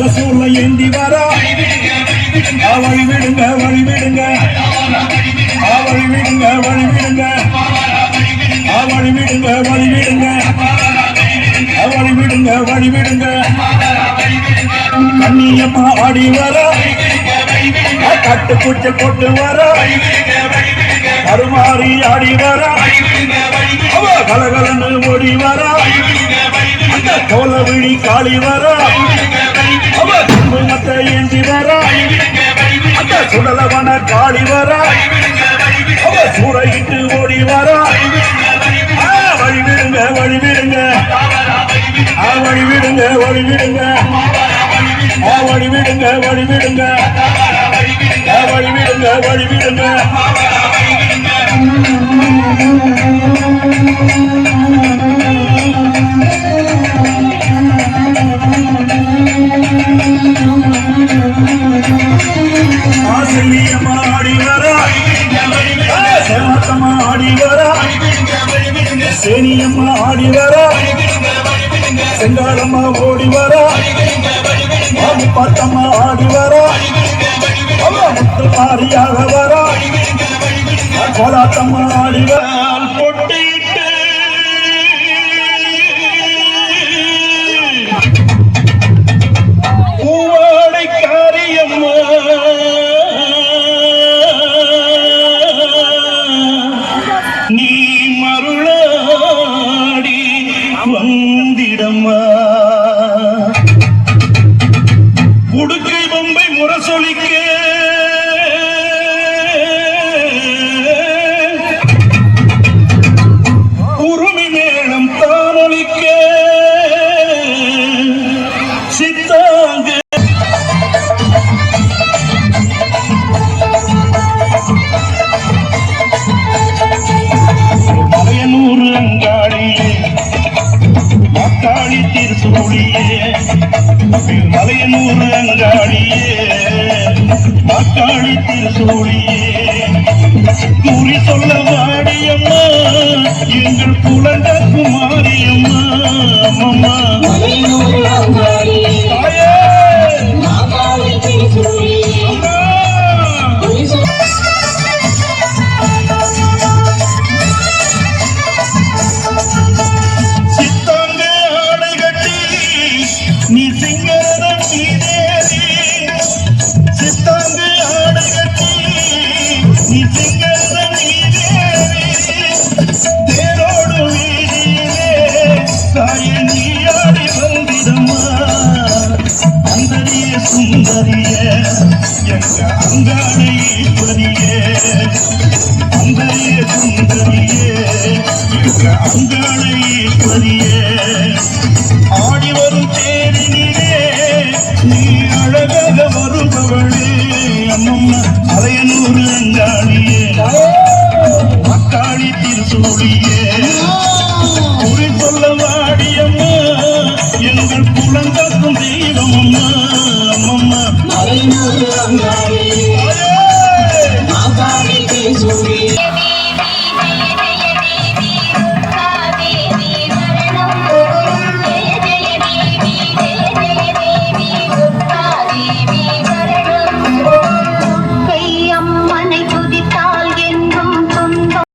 சூழ ஏந்தி வர வழி விடுங்க வழி விடுங்க வழி விடுங்க வழி விடுங்க வழி விடுங்க வழி விடுங்க வழி விடுங்க வழி விடுங்க கண்ணியம்மா ஆடி வர கட்டு பூச்சல் போட்டு வர கருமாறி ஆடி வர கலகலன்னு ஓடி வர அந்த தோல விழி காளி வர மத்த ஏந்தி வர அந்த சுடலவன காளி வர சூறையிட்டு ஓடி வர வழி விடுங்க வழி விடுங்க வழி விடுங்க வழி விடுங்க வழி விடுங்க வழி விடுங்க வழி விடுங்க வழி விடுங்க ஆசிரியமா ஆடி வர சேமத்தம்மா ஆடி வர சேனியம்மா ஆடி வர செங்காலம்மா ஓடி வர பாத்தம்மா ஆடி வர முத்து மாறியாக வர கோலாத்தம்மா ஆடி வர பொட்டிட்டு பூவாடை காரியம்மா நீ மருளாடி வந்திடம்மா உடுக்கை பொம்பை முரசொலிக்க உருமி மேளம் தானொலிக்க சித்தாங்க மலையனூர் அங்காளியே மக்காளி திருசூழியே மலையனூர் அங்காளியே மக்காளி திருசூழியே கூறி சொல்ல வாடியம்மா எங்கள் குலண்ட குமாரியம்மா அம்மம்மா சித்தாங்க ஆடை கட்டி நீ சிங்கரதம் நீதேவி சித்தாங்க ஆடை கட்டி நீ சிங்கரதம் நீதேவி தேரோடு வீதியிலே தாயே நீ ஆடி வந்திடம்மா அந்தரிய சுந்தரிய எங்க அங்காளை ஈஸ்வரியே அந்தரிய சுந்தரியே எங்க அங்காளை ஈஸ்வரியே ஆடி வரும் தேரினிலே நீ அழகாக வருபவளே அம்மம்மா அலையனூர் அங்காளியே மக்காளி திருசூழியே குறி சொல்ல வாடியம்மா எங்கள் குலங்காக்கும் தெய்வம் அம்மா அம்மம்மா அலையனூர் அங்காளியே மக்காளி திருசூழியே